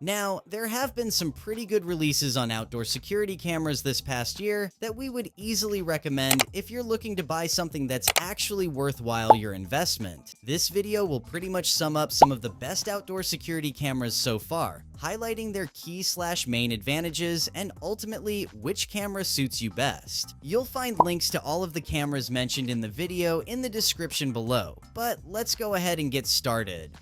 Now, there have been some pretty good releases on outdoor security cameras this past year that we would easily recommend if you're looking to buy something that's actually worthwhile your investment. This video will pretty much sum up some of the best outdoor security cameras so far, highlighting their key/main advantages and ultimately which camera suits you best. You'll find links to all of the cameras mentioned in the video in the description below, but let's go ahead and get started.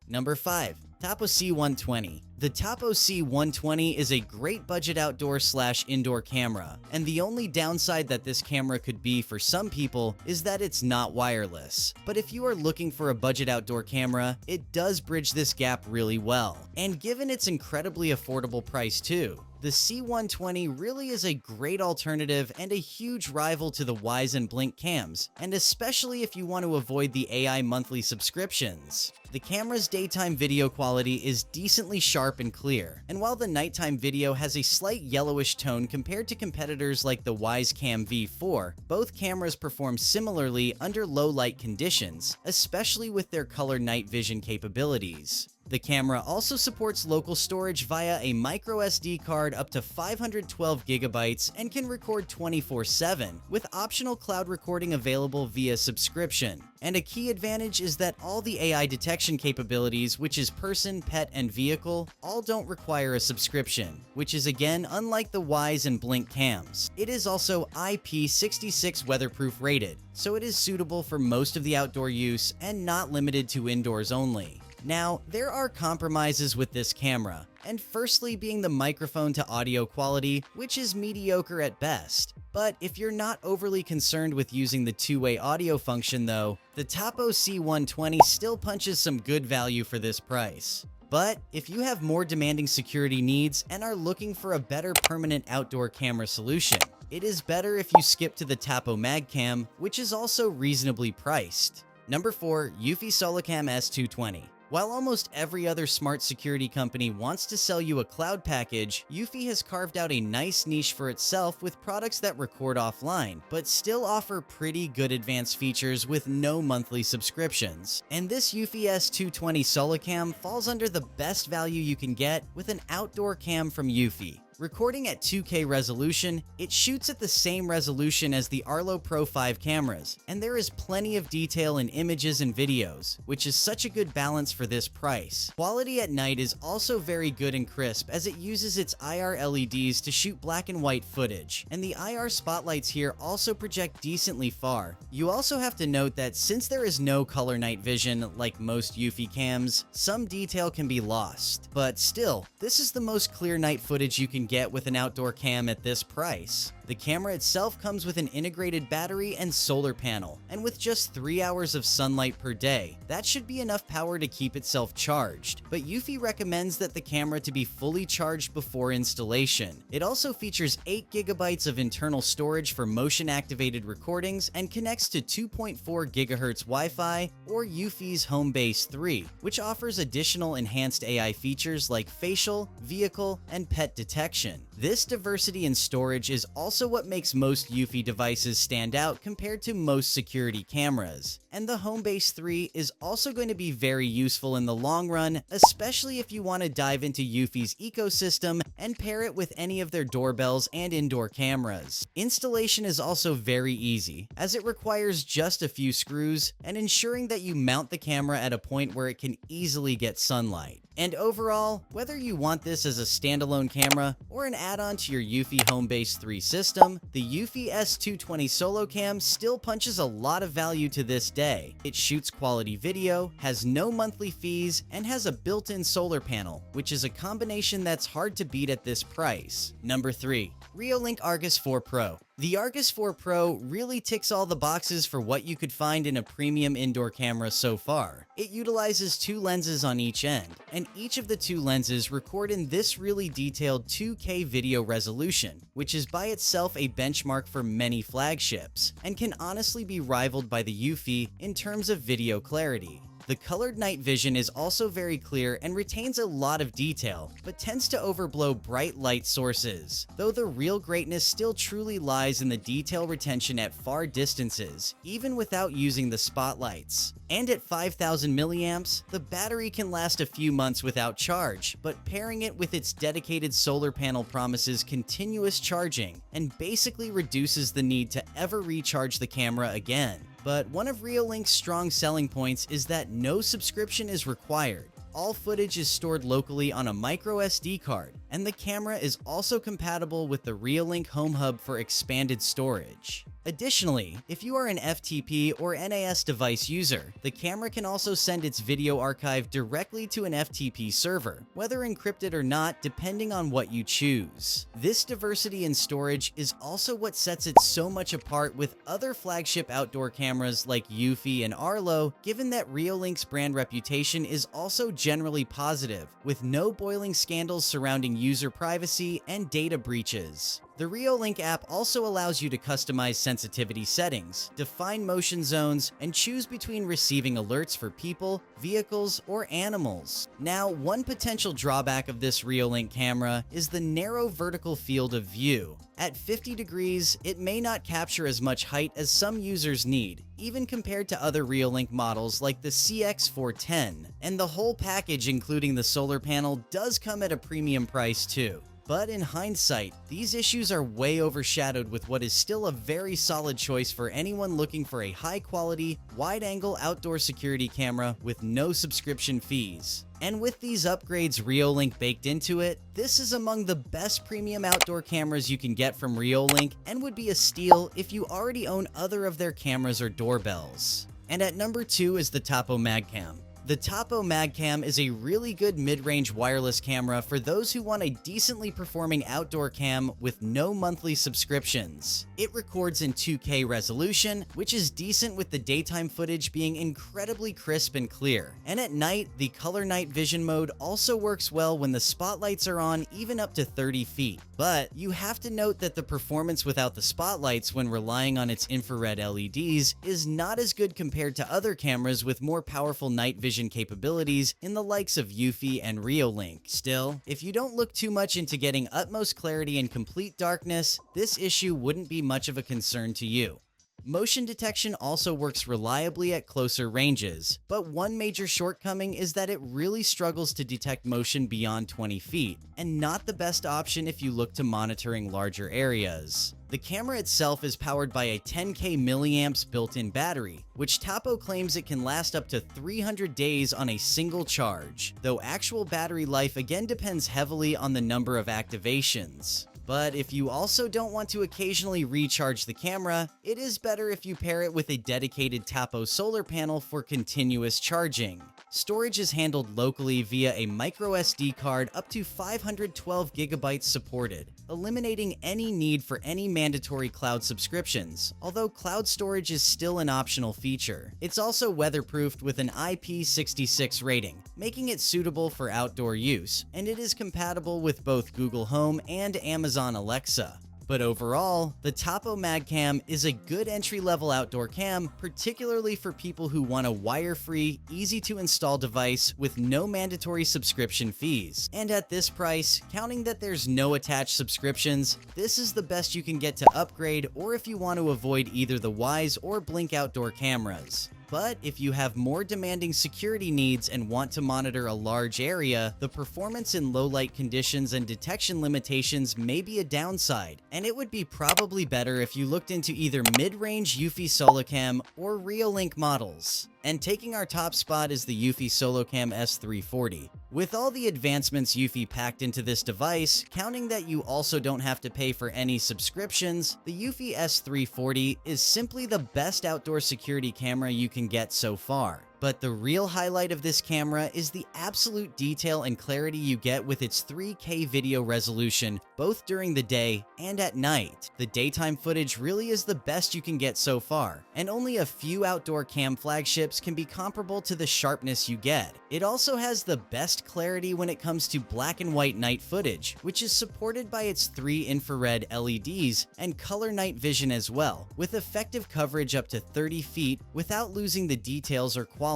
Number 5. Topo C120. The Topo C120 is a great budget outdoor/indoor camera, and the only downside that this camera could be for some people is that it's not wireless. But if you are looking for a budget outdoor camera, it does bridge this gap really well. And given its incredibly affordable price too, the C120 really is a great alternative and a huge rival to the Wyze and Blink cams, and especially if you want to avoid the AI monthly subscriptions. The camera's daytime video quality is decently sharp and clear, and while the nighttime video has a slight yellowish tone compared to competitors like the Wyze Cam V4, both cameras perform similarly under low light conditions, especially with their color night vision capabilities. The camera also supports local storage via a microSD card up to 512 gigabytes and can record 24/7, with optional cloud recording available via subscription. And a key advantage is that all the AI detection capabilities, which is person, pet, and vehicle, all don't require a subscription, which is again unlike the Wyze and Blink cams. It is also IP66 weatherproof rated, so it is suitable for most of the outdoor use and not limited to indoors only. Now, there are compromises with this camera, and firstly being the microphone to audio quality, which is mediocre at best. But if you're not overly concerned with using the two-way audio function though, the Topo C120 still punches some good value for this price. But if you have more demanding security needs and are looking for a better permanent outdoor camera solution, it is better if you skip to the Topo MagCam, which is also reasonably priced. Number 4. Eufy SoloCam S220. While almost every other smart security company wants to sell you a cloud package, Eufy has carved out a nice niche for itself with products that record offline, but still offer pretty good advanced features with no monthly subscriptions. And this Eufy S220 SoloCam falls under the best value you can get with an outdoor cam from Eufy. Recording at 2K resolution, it shoots at the same resolution as the Arlo Pro 5 cameras, and there is plenty of detail in images and videos, which is such a good balance for this price. Quality at night is also very good and crisp as it uses its IR LEDs to shoot black and white footage, and the IR spotlights here also project decently far. You also have to note that since there is no color night vision like most Eufy cams, some detail can be lost. But still, this is the most clear night footage you can get with an outdoor cam at this price. The camera itself comes with an integrated battery and solar panel, and with just 3 hours of sunlight per day, that should be enough power to keep itself charged. But Eufy recommends that the camera to be fully charged before installation. It also features 8 gigabytes of internal storage for motion-activated recordings and connects to 2.4 gigahertz Wi-Fi or Eufy's Homebase 3, which offers additional enhanced AI features like facial, vehicle, and pet detection. This diversity in storage is also what makes most Eufy devices stand out compared to most security cameras. And the Homebase 3 is also going to be very useful in the long run, especially if you want to dive into Eufy's ecosystem and pair it with any of their doorbells and indoor cameras. Installation is also very easy, as it requires just a few screws and ensuring that you mount the camera at a point where it can easily get sunlight. And overall, whether you want this as a standalone camera or an add-on to your Eufy Homebase 3 system, the Eufy S220 SoloCam still punches a lot of value to this day. It shoots quality video, has no monthly fees, and has a built-in solar panel, which is a combination that's hard to beat at this price. Number 3. Reolink Argus 4 Pro. The Argus 4 Pro really ticks all the boxes for what you could find in a premium indoor camera so far. It utilizes 2 lenses on each end, and each of the 2 lenses record in this really detailed 2K video resolution, which is by itself a benchmark for many flagships, and can honestly be rivaled by the Eufy in terms of video clarity. The colored night vision is also very clear and retains a lot of detail, but tends to overblow bright light sources, though the real greatness still truly lies in the detail retention at far distances, even without using the spotlights. And at 5000 milliamps, the battery can last a few months without charge, but pairing it with its dedicated solar panel promises continuous charging and basically reduces the need to ever recharge the camera again. But one of Reolink's strong selling points is that no subscription is required. All footage is stored locally on a micro SD card, and the camera is also compatible with the Reolink Home Hub for expanded storage. Additionally, if you are an FTP or NAS device user, the camera can also send its video archive directly to an FTP server, whether encrypted or not, depending on what you choose. This diversity in storage is also what sets it so much apart with other flagship outdoor cameras like Eufy and Arlo, given that Reolink's brand reputation is also generally positive, with no boiling scandals surrounding user privacy and data breaches. The Reolink app also allows you to customize sensitivity settings, define motion zones, and choose between receiving alerts for people, vehicles, or animals. Now, one potential drawback of this Reolink camera is the narrow vertical field of view. At 50 degrees, it may not capture as much height as some users need, even compared to other Reolink models like the CX410. And the whole package, including the solar panel, does come at a premium price too. But in hindsight, these issues are way overshadowed with what is still a very solid choice for anyone looking for a high-quality, wide-angle outdoor security camera with no subscription fees. And with these upgrades Reolink baked into it, this is among the best premium outdoor cameras you can get from Reolink and would be a steal if you already own other of their cameras or doorbells. And at number 2 is the Topo MagCam. The Topo MagCam is a really good mid-range wireless camera for those who want a decently performing outdoor cam with no monthly subscriptions. It records in 2K resolution, which is decent with the daytime footage being incredibly crisp and clear. And at night, the color night vision mode also works well when the spotlights are on, even up to 30 feet. But you have to note that the performance without the spotlights when relying on its infrared LEDs is not as good compared to other cameras with more powerful night vision capabilities in the likes of Eufy and Reolink. Still, if you don't look too much into getting utmost clarity in complete darkness, this issue wouldn't be much of a concern to you. Motion detection also works reliably at closer ranges, but one major shortcoming is that it really struggles to detect motion beyond 20 feet, and not the best option if you look to monitoring larger areas. The camera itself is powered by a 10K milliamps built-in battery, which Topo claims it can last up to 300 days on a single charge, though actual battery life again depends heavily on the number of activations. But if you also don't want to occasionally recharge the camera, it is better if you pair it with a dedicated Topo solar panel for continuous charging. Storage is handled locally via a micro SD card up to 512 gigabytes supported, eliminating any need for any mandatory cloud subscriptions, although cloud storage is still an optional feature. It's also weatherproofed with an IP66 rating, making it suitable for outdoor use, and it is compatible with both Google Home and Amazon Alexa. But overall, the Topo MagCam is a good entry-level outdoor cam, particularly for people who want a wire-free, easy-to-install device with no mandatory subscription fees. And at this price, counting that there's no attached subscriptions, this is the best you can get to upgrade or if you want to avoid either the Wyze or Blink outdoor cameras. But if you have more demanding security needs and want to monitor a large area, the performance in low light conditions and detection limitations may be a downside, and it would be probably better if you looked into either mid-range Eufy SoloCam or Reolink models. And taking our top spot is the Eufy SoloCam S340. With all the advancements Eufy packed into this device, counting that you also don't have to pay for any subscriptions, the Eufy S340 is simply the best outdoor security camera you can get so far. But the real highlight of this camera is the absolute detail and clarity you get with its 3K video resolution, both during the day and at night. The daytime footage really is the best you can get so far, and only a few outdoor cam flagships can be comparable to the sharpness you get. It also has the best clarity when it comes to black and white night footage, which is supported by its 3 infrared LEDs and color night vision as well, with effective coverage up to 30 feet without losing the details or quality.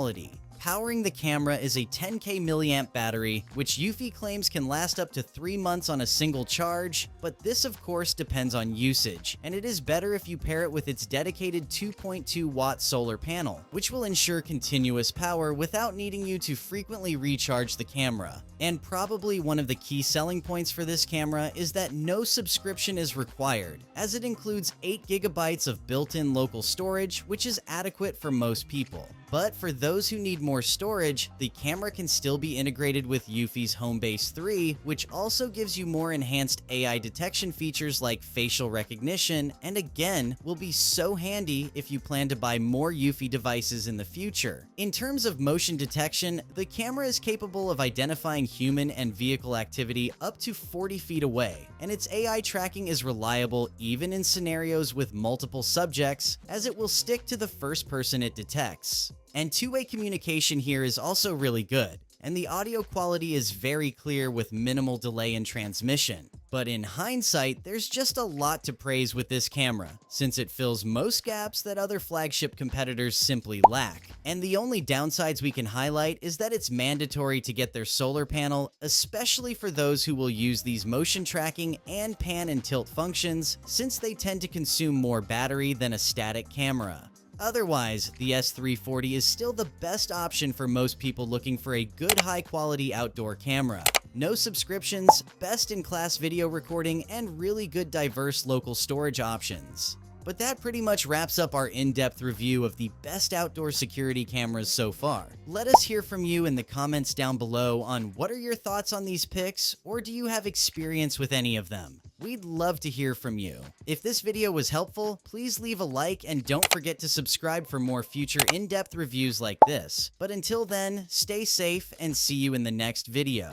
Powering the camera is a 10K milliamp battery, which Eufy claims can last up to 3 months on a single charge, but this of course depends on usage, and it is better if you pair it with its dedicated 2.2 watt solar panel, which will ensure continuous power without needing you to frequently recharge the camera. And probably one of the key selling points for this camera is that no subscription is required, as it includes 8 GB of built-in local storage, which is adequate for most people. But for those who need more storage, the camera can still be integrated with Eufy's Homebase 3, which also gives you more enhanced AI detection features like facial recognition, and again, will be so handy if you plan to buy more Eufy devices in the future. In terms of motion detection, the camera is capable of identifying human and vehicle activity up to 40 feet away, and its AI tracking is reliable even in scenarios with multiple subjects, as it will stick to the first person it detects. And two-way communication here is also really good, and the audio quality is very clear with minimal delay in transmission. But in hindsight, there's just a lot to praise with this camera, since it fills most gaps that other flagship competitors simply lack. And the only downsides we can highlight is that it's mandatory to get their solar panel, especially for those who will use these motion tracking and pan and tilt functions, since they tend to consume more battery than a static camera. Otherwise, the S340 is still the best option for most people looking for a good high-quality outdoor camera. No subscriptions, best-in-class video recording, and really good diverse local storage options. But that pretty much wraps up our in-depth review of the best outdoor security cameras so far. Let us hear from you in the comments down below on what are your thoughts on these picks, or do you have experience with any of them? We'd love to hear from you. If this video was helpful, please leave a like and don't forget to subscribe for more future in-depth reviews like this. But until then, stay safe and see you in the next video.